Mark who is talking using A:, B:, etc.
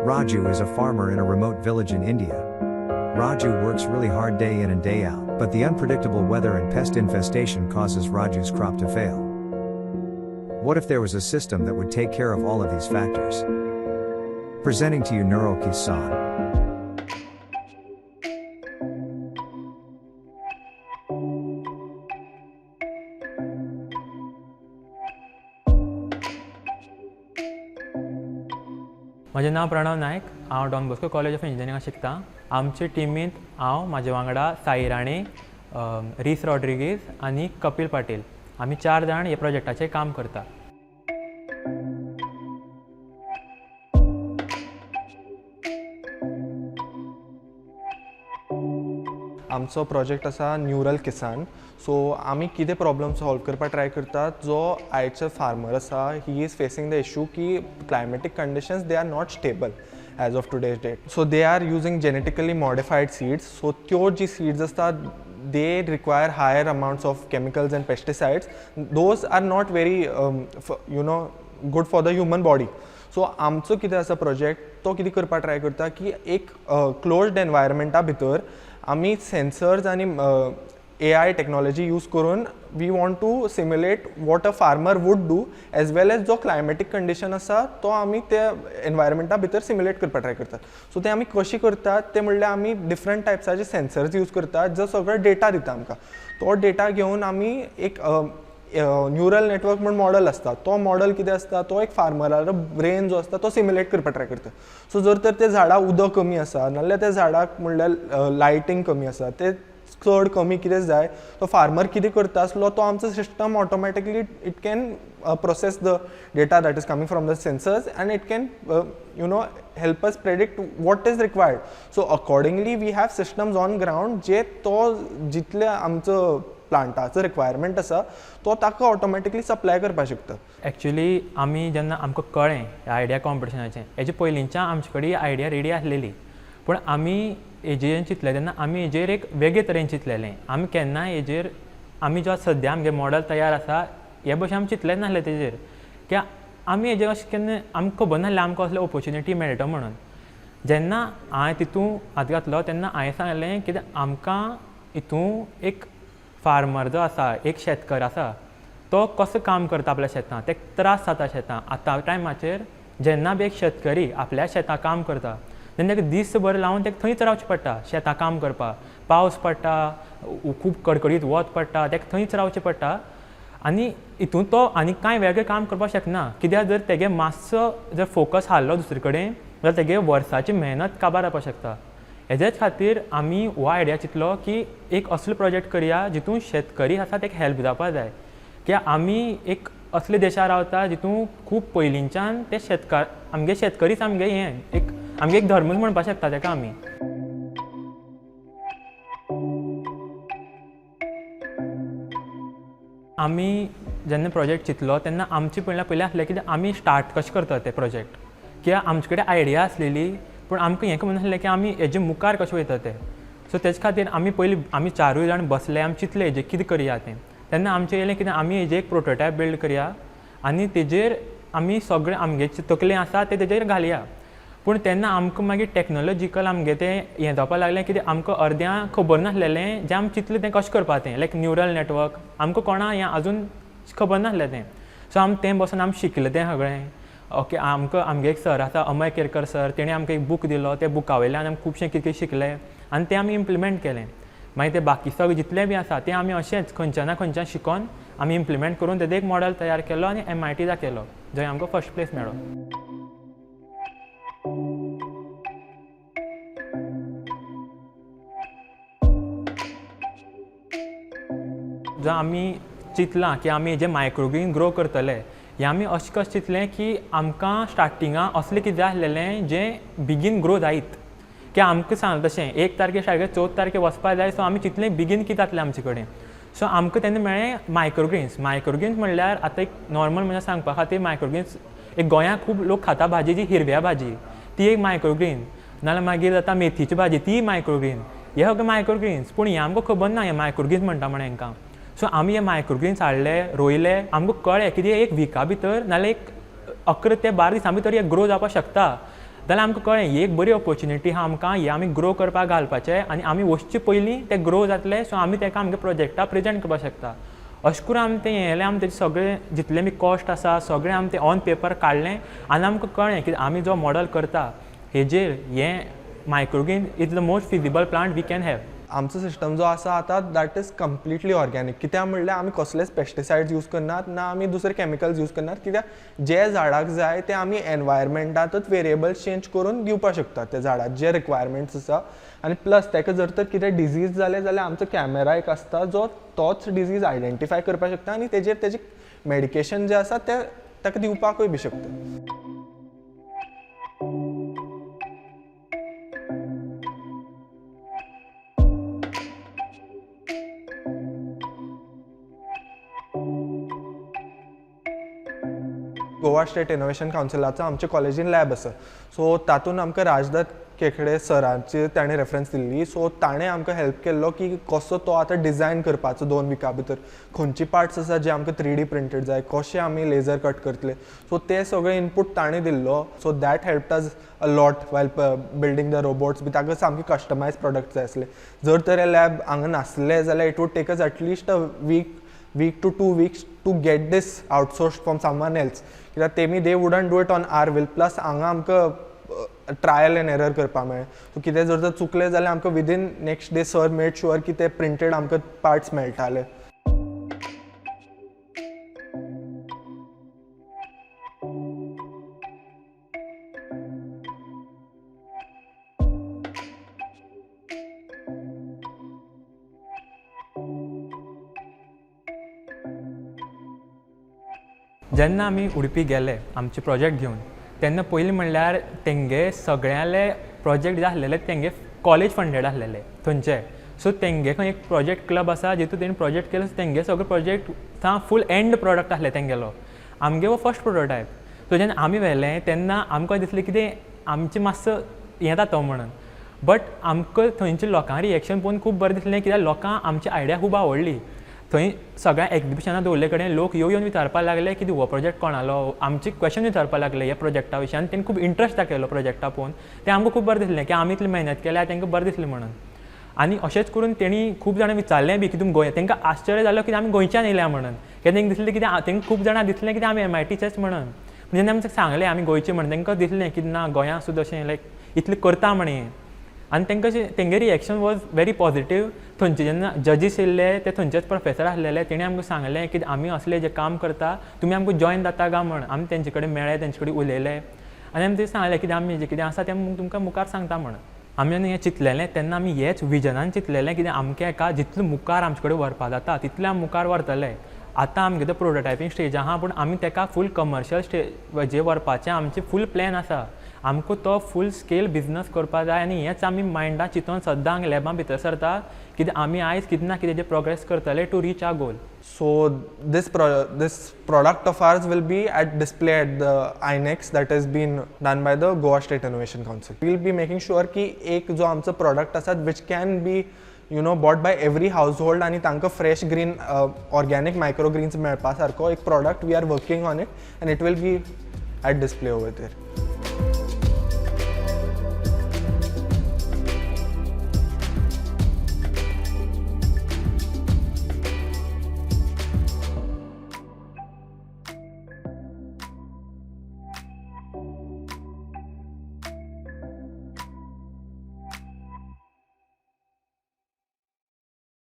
A: Raju is a farmer in a remote village in India. Raju works really hard day in and day out, but the unpredictable weather and pest infestation causes Raju's crop to fail. What if there was a system that would take care of all of these factors? Presenting to you Neural Kisan.
B: माझे नाव प्रणव नायक, हांव Don Bosco college of engineering शिकता। आमचे टिमींत हांव, म्हाजे वांगडा साई राणे, रीस रॉड्रिगीज आनी कपिल पाटील, आमी 4 जाण हे प्रोजेक्टाचेर काम करता।
C: आमचो प्रोजेक्ट आसा न्यूरल किसान। सो आमी कितें प्रॉब्लम सॉल्व करपाक ट्राय करतात, जो आयचे फार्मर आसा he is facing the issue की climatic conditions they are not stable as of today's date. So they are using genetically modified seeds. So त्यो जी सीड्स आसतात they require higher amounts of chemicals and pesticides. Those are not very good for the human body. So आमचो कितें आसा project तो कितें करपाक try करता की एक क्लोज्ड एनवायरमेंटा भितर आमी सेन्सर्स आनी AI टेक्नॉलॉजी यूज करून we want to simulate what a farmer would do as well as जो क्लायमेटीक कंडिशन आसा तो आमी ते एनवायरमेंटा भितर सिम्युलेट करपाक ट्राय करतात। सो ते आमी कशी करतात ते म्हणल्यार आमी डिफरंट टायप्साचे सेन्सर्स यूज करतात जो सगळो डेटा दिता आमकां। तो डेटा घेवन आमी एक न्यूरल नेटवर्क म्हणून मॉडल आसता, तो मॉडल कितें आसता तो एक फार्मराचो ब्रेन जो आसता तो सिम्युलेट करपाक ट्राय करता। सो जर तर ते झाडां उदक कमी आसा नाल्यार त्या झाडाक म्हणल्यार लायटींग कमी आसा, ते चड कमी कितें जाय तो फार्मर कितें करता आसलो तो आमचो system automatically it can process the data that is coming from the sensors end it can help us predict what is required. So accordingly we have systems on ground जे तो जितले आमचो प्लांटाचो रिक्वायरमेंट आसा तो ताका ऑटोमॅटिकली सप्लाय करपाक शकता।
B: Actually आमी जेन्ना आमकां कळ्ळें आयडिया कॉम्पिटिशनाचें हेजे पयलींच्यान आमचे कडेन आयडिया रेडी आसलेली, पूण आमी हेजेर चिंतलें तेन्ना आमी हेजेर एक वेगळे तरेन चिंतलेलें। आमी केन्नाय हेजेर आमी जो सद्या आमगे मॉडल तयार आसा हे भशेन आमी चिंतलेंच नासलें तेजेर की आमी हेजेर अशें केन्ना आमकां खबर नासलें आमकां असले ऑपॉर्च्युनिटी मेळटा म्हणून। जेन्ना हांवें तितून हात घातलो तेन्ना हांवें सांगलें कित्याक आमकां हितून एक फार्मर जो आसा, एक शेतकार आसा, तो कसो काम करता आपल्या शेतां, ते त्रास जाता शेतां। आतां टायमाचेर जेन्ना बी एक शेतकरी आपल्या शेतां काम करता तेन्ना ताका दिसभर लावन ताका थंयच रावचें पडटा शेतां काम करपाक। पावस पडटा, खूब कडकडीत वत पडटा, ताका थंयच रावचें पडटा आनी हितून तो आनी कांय वेगळें काम करपाक शकना। कित्याक जर तेगे मातसो जर फोकस हाल्लो दुसरे कडेन जाल्यार तेगे वर्साची मेहनत काबार जावपाक शकता। हेजेच खातीर आमी हो आयडिया चिंतलो की एक असलो प्रोजेक्ट करया जितून शेतकरी आसा ताका हेल्प जावपाक जाय। कित्याक आमी एक असले देशांत रावता जितून खूब पयलींच्यान ते शेतकार आमगे शेतकरीच आमगे हें एक आमगे एक धर्मूच म्हणपाक शकता ताका आमी। आमी जेन्ना प्रोजेक्ट चिंतलो तेन्ना आमचे पयलें आसलें की आमी स्टार्ट कशें करता ते प्रोजेक्ट, कित्याक आमचे कडेन आयडिया आसलेली पूण आमकां हें खबर नासलें की आमी हेजे मुखार कशें वयता तें। सो तेजे खातीर आमी 4 जाण बसले, आमी चिंतले हेजेर कितें करया तें। तेन्ना आमचें येयलें कितें आमी हेजेर एक प्रोटोटायप बिल्ड करया आनी तेजेर आमी सगळें आमगे तकलें आसा तें तेजेर घालया। पूण तेन्ना आमकां मागीर टॅक्नोलॉजिकल आमगे तें हें जावपाक लागलें कितें आमकां अर्द्यांक खबर नासलेलें जें आमी चिंतलें तें कशें करपाक तें, लायक न्यूरल नेटवर्क आमकां कोणा हें आजून खबर नासलें तें। सो आमी तें बसून आमी शिकलें तें सगळें। ओके, आमकां आमगे एक सर आसा अमय केरकर सर, तेणें आमकां एक बूक दिलो, त्या बुका वयल्यान आमी खुबशें कितें शिकलें आनी तें आमी इम्प्लिमेंट केलें। मागीर तें बाकी सगळें जितलें बी आसा तें आमी अशेंच खंयच्या ना खंयच्यान शिकोन आमी इम्प्लिमेंट करून तेजो एक मॉडल तयार केलो आनी MIT दाखयलो, जंय आमकां फर्स्ट प्लेस मेळ्ळो। जो आमी चिंतलां की आमी हेजें मायक्रोग्रीन ग्रो करतले, हें आमी अशें कशें चिंतलें की आमकां स्टार्टिंगां असलें कितें जाय आसलेलें जें बेगीन ग्रो जायत। की आमकां सांगलें तशें 1 तारखेर शाळेक 4 तारखेर वचपाक जाय, सो आमी चिंतलें बेगीन कितें जातलें आमचे कडेन। सो आमकां तेन्ना मेळ्ळें मायक्रोग्रीन्स। मायक्रोग्रीन्स म्हणल्यार आतां एक नॉर्मल म्हणजे सांगपा खातीर मायक्रोग्रीन्स एक गोंयांत खूब लोक खाता भाजी जी हिरव्या भाजी ती एक मायक्रोग्रीन, नाल्यार मागीर जाता मेथीची भाजी ती मायक्रोग्रीन, हे सगळे मायक्रोग्रीन्स। पूण हें आमकां खबर ना हें मायक्रोग्रीन्स म्हणटा म्हणून हांकां। सो आमी हे मायक्रोग्रीन्स हाडले, रोयले, आमकां कळ्ळें कितें एक विका भितर नाल्यार एक 11 ते 12 दिसां भितर हे ग्रो जावपाक शकता। जाल्यार आमकां कळ्ळें ही एक बरी ऑपॉर्च्युनिटी आहा आमकां हे आमी ग्रो करपाक घालपाचें आनी आमी वचचे पयलीं ते ग्रो जातले सो आमी ताका आमगे प्रोजेक्टा प्रेजेंट करपाक शकता. अशें करून आमी तें येयलें आमी तेजें सगळें जितलें बी कॉस्ट आसा सगळें आमी तें ऑन पेपर काडलें आनी आमकां कळ्ळें की आमी जो मॉडल करता हेजेर हें microgreen is the most feasible plant we can have.
C: आमचो सिस्टम जो आसा आतां दॅट इज कंप्लिटली ऑर्गेनीक. कित्याक म्हणल्यार आमी कसलेच पेस्टिसायड्स यूज करनात ना आमी दुसरे कॅमिकल्स यूज करनात. कित्याक जे झाडाक जाय ते आमी एनवायरमेंटांतूच वेरिएबल्स चेंज करून दिवपाक शकतात त्या झाडाक जे रिक्वायरमेंट्स आसा. आनी प्लस ताका जर तर कितें डिजीज जालें जाल्यार आमचो कॅमेरा एक आसता जो तोच डिजीज आयडेंटिफाय करपाक शकता आनी तेजें मेडिकेशन जें आसा तें ताका दिवपाकूय बी शकता. गोवा स्टेट इनोव्हेशन कावन्सिलाचो आमच्या कॉलेजीन लॅब आसा. सो तातूंत आमकां राजदत्त केकडे सरांची ताणें रेफरन्स दिल्ली. सो ताणें आमकां हेल्प केल्लो की कसो तो आतां डिझायन करपाचो 2 विकां भितर खंयची पार्ट्स आसा जे आमकां 3D प्रिंटेड जाय कशें आमी लेजर कट करतले. सो ते सगळे इनपूट ताणें दिल्लो. So that helped us a lot while building the robots बी. ताका सामके कस्टमायज प्रोडक्ट्स जाय आसले. जर तर हे लॅब हांगा नासले जाल्यार it would take us at least a week to 2 weeks to get this outsourced from someone else. कित्याक तेमी they wouldn't do it on our will. Plus हांगा आमकां ट्रायल एंड एरर करपा मेळ्ळें. सो कितें जर तर चुकलें जाल्यार आमकां within next day sir made sure की ते प्रिंटेड आमकां पार्ट्स मेळटाले.
B: जेन्ना आमी उडपी गेले आमचे प्रोजेक्ट घेवन तेन्ना पयलीं म्हणल्यार तेंगे सगळ्याले प्रोजेक्ट जे आसलेले तेंगे कॉलेज फंडेड आसलेले थंयचे. सो तेंगे खंय एक प्रोजेक्ट क्लब आसा जितून तेणी प्रोजेक्ट केलो. तेंगे सगळे प्रोजेक्ट फूल एंड प्रोडक्ट आसले तेंगेलो. आमगे वो फर्स्ट प्रोटोटायप. सो जेन्ना आमी व्हेलें तेन्ना आमकां दिसलें कितें आमचें मातसो येता तो म्हणून. बट आमकां थंयच्या लोकां रिएक्शन पळोवन खूब बरें दिसलें कित्याक लोकांक आमची आयडिया खूब आवडली. थंय सगळ्या एक्झिबिशनां दवरले कडेन लोक येवन विचारपाक लागले की हो प्रोजेक्ट कोणालो आमचे क्वेश्चन विचारपाक लागले ह्या प्रोजेक्टा विशीं आनी तेणी खूब इंट्रस्ट दाखयलो प्रोजेक्टा पळोवन. तें आमकां खूब बरें दिसलें की आमी इतली मेहनत केल्या तांकां बरें दिसलें म्हणून. आनी अशेंच करून तेणी खूब जाणां विचारलें बी की तुमी गोंय तांकां आश्चर्य जालो की आमी गोंयच्यान येयल्या म्हणून. कित्याक तांकां दिसलें कितें तांकां खूब जाणां दिसलें की आमी MITचेच म्हणून. जेन्ना आमी सांगलें आमी गोंयचे म्हणून तांकां दिसलें की ना गोंयांत सुद्दां अशें लायक इतलें करता म्हणें. आनी तांकां तेंगे रिएक्शन वॉज व्हेरी पॉजिटीव. थंयचे जेन्ना जजीस येयल्ले ते थंयचेच प्रोफेसर आसलेले तेणी आमकां सांगलें की आमी असले जे काम करता तुमी आमकां जॉयन जाता काय म्हण. आमी तेंचे कडेन मेळ्ळे तेंचे कडेन उलयले आनी आमी ते सांगलें की आमी जें कितें आसा तें तुमकां मुखार सांगता म्हण. आमी जेन्ना हें चिंतलेलें तेन्ना आमी हेच विजनान चिंतलेलें कितें आमकां एका जितलें मुखार आमचे कडेन व्हरपा जाता तितलें आमी मुखार व्हरतले. आतां आमगे तो प्रोटोटायपींग स्टेज आहा पूण आमी ताका फूल कमर्शियल स्टेज जे व्हरपाचें आमचें फूल प्लॅन आसा. आमकां तो फूल स्केल बिजनस करपा जाय आनी हेंच आमी मायंडान चिंतून सद्दां हांगा लॅबा भितर सरता कित्याक आमी आयज कितें ना कितें प्रोग्रेस करतले to reach our goal.
C: So this product of ours will be at display at the INEX that has been done by the Goa State Innovation Council. We will be making sure की एक जो आमचो product आसा which can be bought by every household आणि तांकां fresh green organic microgreens मेळपा सारको एक product we are working on it and it will be at display over there.